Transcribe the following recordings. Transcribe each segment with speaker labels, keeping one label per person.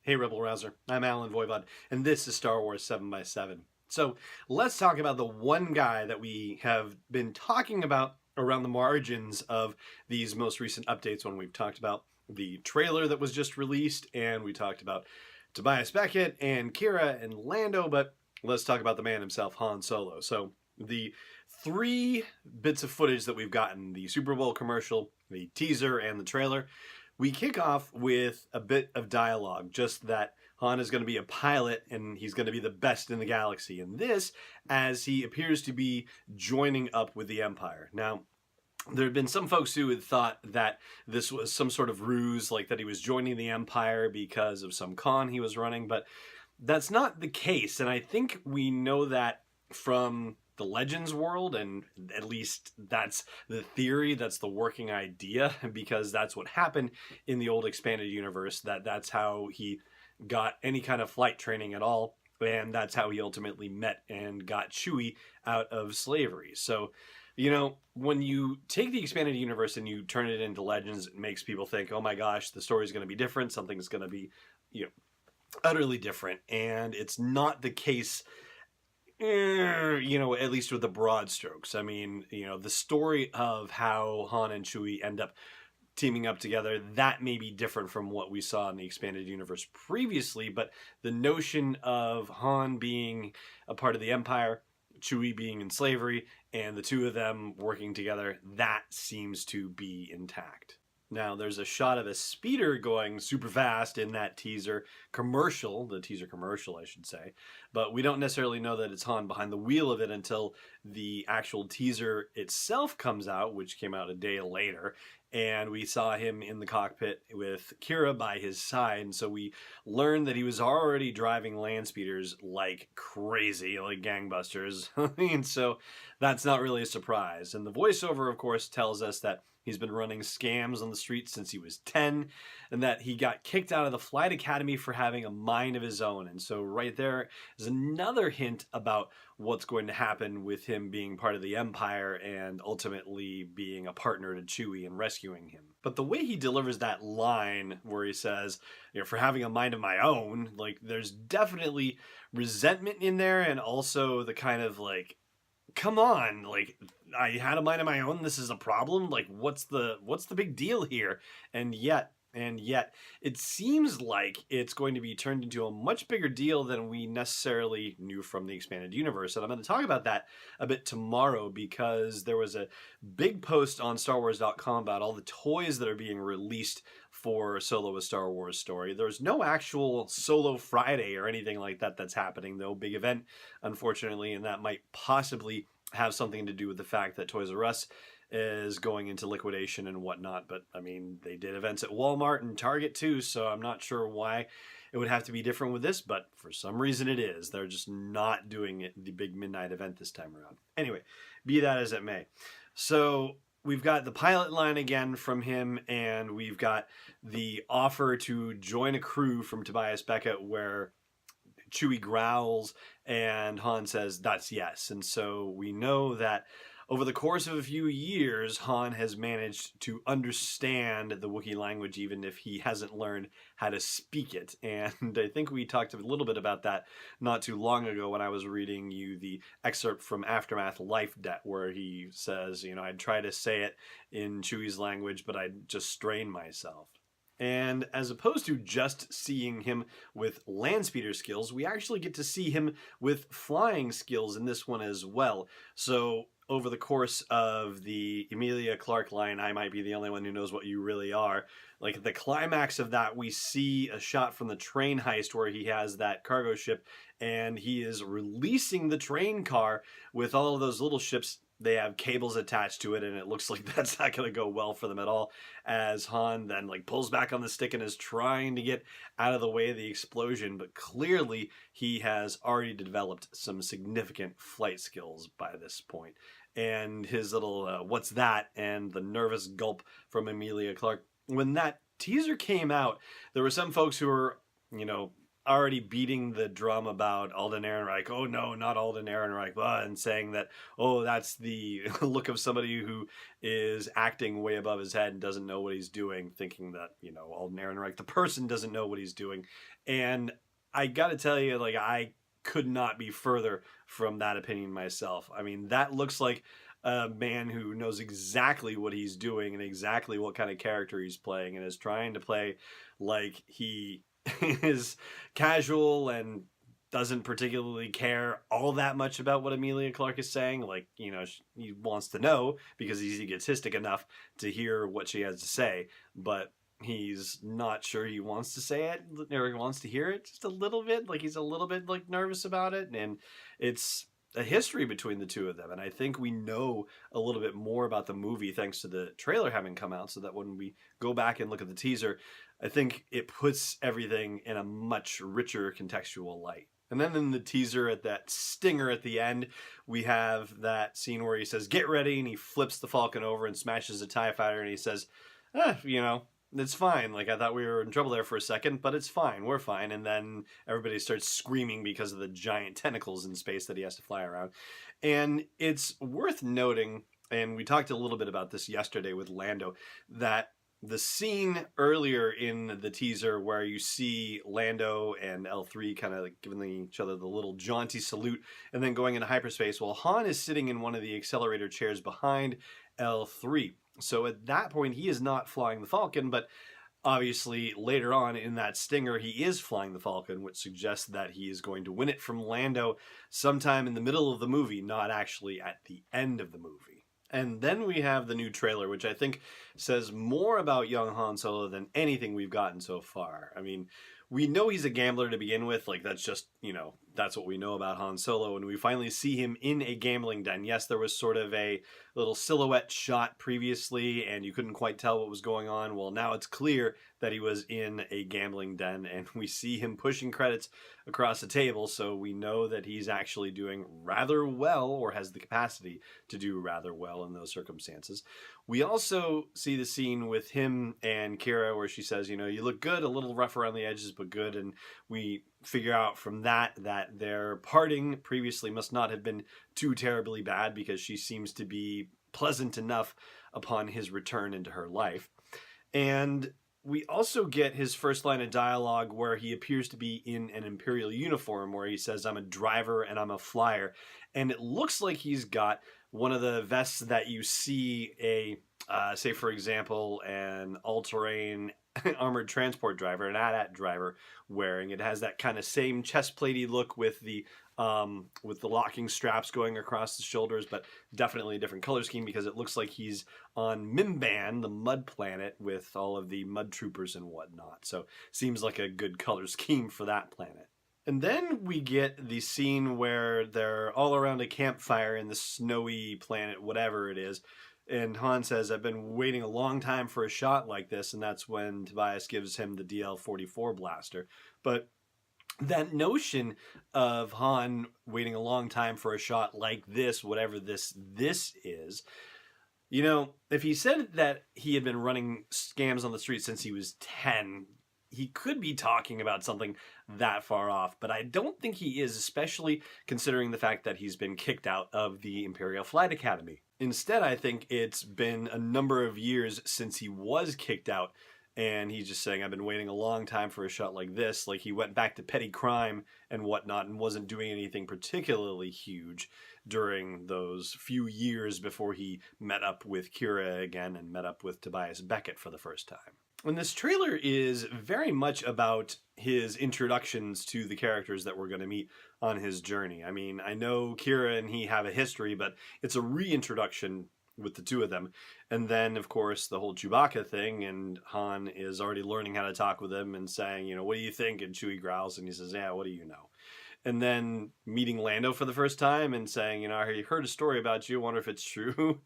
Speaker 1: Hey Rebel Rouser, I'm Alan Voivod, and this is Star Wars 7x7. So let's talk about the one guy that we have been talking about around the margins of these most recent updates when we've talked about the trailer that was just released, and we talked about Tobias Beckett and Qi'ra and Lando, but let's talk about the man himself, Han Solo. So the three bits of footage that we've gotten, the Super Bowl commercial, the teaser, and the trailer, we kick off with a bit of dialogue, just that Han is going to be a pilot and he's going to be the best in the galaxy. And this, as he appears to be joining up with the Empire. Now, there had been some folks who had thought that this was some sort of ruse, like that he was joining the Empire because of some con he was running, but that's not the case. And I think we know that from the Legends world, and at least that's the theory, that's the working idea, because that's what happened in the old expanded universe, that's how he got any kind of flight training at all, and that's how he ultimately met and got Chewie out of slavery. So, you know, when you take the expanded universe and you turn it into Legends, it makes people think, oh my gosh, the story's going to be different, something's going to be, utterly different, and it's not the case, at least with the broad strokes. I mean, the story of how Han and Chewie end up teaming up together, that may be different from what we saw in the expanded universe previously, but the notion of Han being a part of the Empire, Chewie being in slavery, and the two of them working together, that seems to be intact. Now, there's a shot of a speeder going super fast in that teaser commercial, the teaser commercial, I should say, but we don't necessarily know that it's Han behind the wheel of it until the actual teaser itself comes out, which came out a day later, and we saw him in the cockpit with Qi'ra by his side, and so we learned that he was already driving land speeders like crazy, like gangbusters. So that's not really a surprise. And the voiceover, of course, tells us that he's been running scams on the streets since he was 10, and that he got kicked out of the flight academy for having a mind of his own. And so right there is another hint about what's going to happen with him being part of the Empire and ultimately being a partner to Chewie and rescuing him. But the way he delivers that line where he says, for having a mind of my own, like, there's definitely resentment in there, and also the kind of like, come on, like, I had a mind of my own, this is a problem, like, what's the big deal here? And yet it seems like it's going to be turned into a much bigger deal than we necessarily knew from the expanded universe. And I'm going to talk about that a bit tomorrow, because there was a big post on StarWars.com about all the toys that are being released for Solo: A Star Wars Story. There's no actual Solo Friday or anything like that that's happening, though. Big event, unfortunately, and that might possibly have something to do with the fact that Toys R Us is going into liquidation and whatnot. But I mean, they did events at Walmart and Target too, so I'm not sure why it would have to be different with this, but for some reason it is. They're just not doing it, the big midnight event this time around. Anyway, be that as it may. So we've got the pilot line again from him, and we've got the offer to join a crew from Tobias Beckett where Chewie growls and Han says that's yes. And so we know that over the course of a few years, Han has managed to understand the Wookiee language, even if he hasn't learned how to speak it. And I think we talked a little bit about that not too long ago when I was reading you the excerpt from Aftermath Life Debt, where he says, I'd try to say it in Chewie's language, but I'd just strain myself. And as opposed to just seeing him with land speeder skills, we actually get to see him with flying skills in this one as well. So over the course of the Emilia Clarke line, I might be the only one who knows what you really are. Like, at the climax of that, we see a shot from the train heist where he has that cargo ship and he is releasing the train car with all of those little ships. They have cables attached to it, and it looks like that's not going to go well for them at all, as Han then pulls back on the stick and is trying to get out of the way of the explosion. But clearly he has already developed some significant flight skills by this point. And his little what's that, and the nervous gulp from Emilia Clarke. When that teaser came out, there were some folks who were, already beating the drum about Alden Ehrenreich. Oh no, not Alden Ehrenreich, and saying that, oh, that's the look of somebody who is acting way above his head and doesn't know what he's doing, thinking that, Alden Ehrenreich, the person, doesn't know what he's doing. And I got to tell you, like, I could not be further from that opinion myself. I mean, that looks like a man who knows exactly what he's doing and exactly what kind of character he's playing, and is trying to play like he is casual and doesn't particularly care all that much about what Emilia Clarke is saying. Like, he wants to know because he's egotistic enough to hear what she has to say, but he's not sure he wants to say it or wants to hear it just a little bit. Like, he's a little bit like nervous about it, and it's a history between the two of them. And I think we know a little bit more about the movie thanks to the trailer having come out, so that when we go back and look at the teaser, I think it puts everything in a much richer contextual light. And then in the teaser, at that stinger at the end, we have that scene where he says, "Get ready," and he flips the Falcon over and smashes a TIE fighter, and he says, it's fine. Like, I thought we were in trouble there for a second, but it's fine. We're fine. And then everybody starts screaming because of the giant tentacles in space that he has to fly around. And it's worth noting, and we talked a little bit about this yesterday with Lando, that the scene earlier in the teaser where you see Lando and L3 kind of like giving each other the little jaunty salute and then going into hyperspace, well, Han is sitting in one of the accelerator chairs behind L3. So at that point, he is not flying the Falcon, but obviously later on in that stinger, he is flying the Falcon, which suggests that he is going to win it from Lando sometime in the middle of the movie, not actually at the end of the movie. And then we have the new trailer, which I think says more about young Han Solo than anything we've gotten so far. I mean, we know he's a gambler to begin with. Like, that's just, that's what we know about Han Solo. And we finally see him in a gambling den. Yes, there was sort of a little silhouette shot previously, and you couldn't quite tell what was going on. Well, now it's clear that he was in a gambling den, and we see him pushing credits across the table. So we know that he's actually doing rather well, or has the capacity to do rather well in those circumstances. We also see the scene with him and Qi'ra where she says, you look good, a little rough around the edges, but good. And we figure out from that their parting previously must not have been too terribly bad, because she seems to be pleasant enough upon his return into her life. And we also get his first line of dialogue where he appears to be in an Imperial uniform, where he says, "I'm a driver and I'm a flyer." And it looks like he's got one of the vests that you see say, for example, an all-terrain armored transport driver, an AT-AT driver, wearing. It has that kind of same chest-platey look with the locking straps going across the shoulders, but definitely a different color scheme, because it looks like he's on Mimban, the mud planet, with all of the mud troopers and whatnot. So seems like a good color scheme for that planet. And then we get the scene where they're all around a campfire in the snowy planet, whatever it is. And Han says, "I've been waiting a long time for a shot like this." And that's when Tobias gives him the DL-44 blaster. But that notion of Han waiting a long time for a shot like this, whatever this is, if he said that he had been running scams on the street since he was 10, he could be talking about something that far off, but I don't think he is, especially considering the fact that he's been kicked out of the Imperial Flight Academy. Instead, I think it's been a number of years since he was kicked out, and he's just saying, "I've been waiting a long time for a shot like this." Like, he went back to petty crime and whatnot and wasn't doing anything particularly huge during those few years before he met up with Qi'ra again and met up with Tobias Beckett for the first time. And this trailer is very much about his introductions to the characters that we're going to meet on his journey. I mean, I know Qi'ra and he have a history, but it's a reintroduction with the two of them. And then, of course, the whole Chewbacca thing, and Han is already learning how to talk with him and saying, "What do you think?" And Chewie growls, and he says, "Yeah, what do you know?" And then meeting Lando for the first time and saying, "I heard a story about you, wonder if it's true."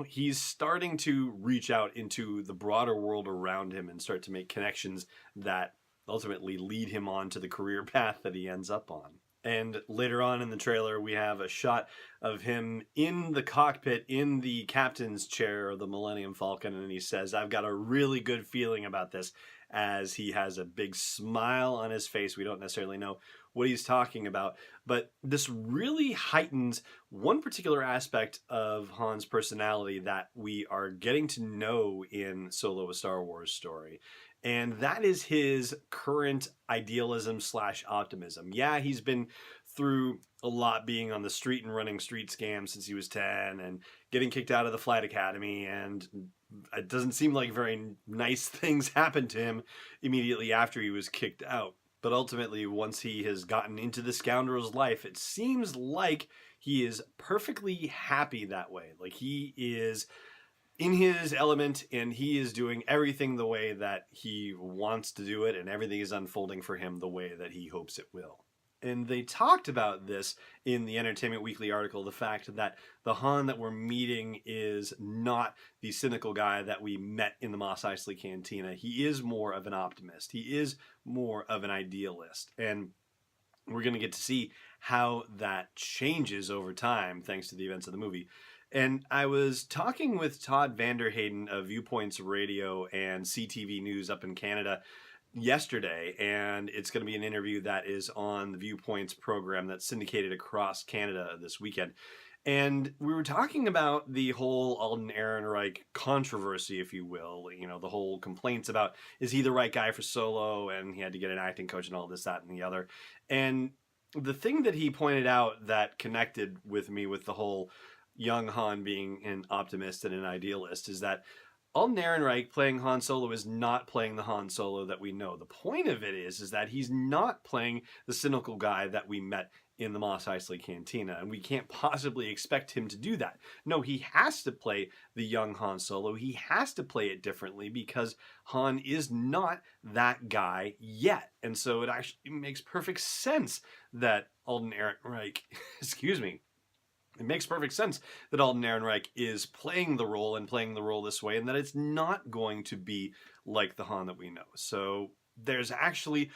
Speaker 1: He's starting to reach out into the broader world around him and start to make connections that ultimately lead him on to the career path that he ends up on. And later on in the trailer, we have a shot of him in the cockpit in the captain's chair of the Millennium Falcon, and he says, "I've got a really good feeling about this." as he has a big smile on his face. We don't necessarily know what he's talking about, but this really heightens one particular aspect of Han's personality that we are getting to know in Solo: A Star Wars Story. And that is his current idealism slash optimism. Yeah, he's been through a lot, being on the street and running street scams since he was 10 and getting kicked out of the flight academy. And it doesn't seem like very nice things happened to him immediately after he was kicked out. But ultimately, once he has gotten into the scoundrel's life, it seems like he is perfectly happy that way. Like he is in his element and he is doing everything the way that he wants to do it, and everything is unfolding for him the way that he hopes it will. And they talked about this in the Entertainment Weekly article, the fact that the Han that we're meeting is not the cynical guy that we met in the Mos Eisley Cantina. He is more of an optimist. He is more of an idealist. And we're going to get to see how that changes over time thanks to the events of the movie. And I was talking with Todd Vanderhayden of Viewpoints Radio and CTV News up in Canada yesterday, and it's going to be an interview that is on the Viewpoints program that's syndicated across Canada this weekend. And we were talking about the whole Alden Ehrenreich controversy, if you will, you know, the whole complaints about, is he the right guy for Solo, and he had to get an acting coach and all this, that, and the other. And the thing that he pointed out that connected with me with the whole young Han being an optimist and an idealist is that Alden Ehrenreich playing Han Solo is not playing the Han Solo that we know. The point of it is that he's not playing the cynical guy that we met in the Mos Eisley Cantina, and we can't possibly expect him to do that. No, he has to play the young Han Solo. He has to play it differently because Han is not that guy yet. And so it actually makes perfect sense that Alden Ehrenreich, excuse me, it makes perfect sense that Alden Ehrenreich is playing the role and playing the role this way, and that it's not going to be like the Han that we know. So there's actually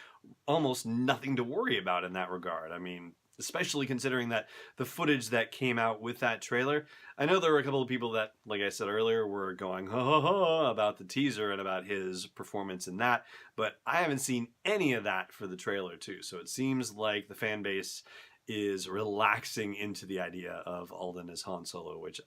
Speaker 1: almost nothing to worry about in that regard. I mean, especially considering that the footage that came out with that trailer, I know there were a couple of people that, like I said earlier, were going ha ha ha about the teaser and about his performance in that, but I haven't seen any of that for the trailer too. So it seems like the fan base is relaxing into the idea of Alden as Han Solo, which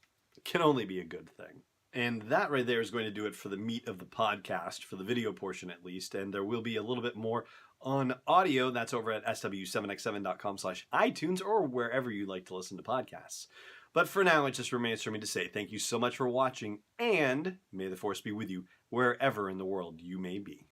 Speaker 1: can only be a good thing. And that right there is going to do it for the meat of the podcast, for the video portion at least. And there will be a little bit more on audio. That's over at sw7x7.com/iTunes or wherever you like to listen to podcasts. But for now, it just remains for me to say thank you so much for watching, and may the Force be with you wherever in the world you may be.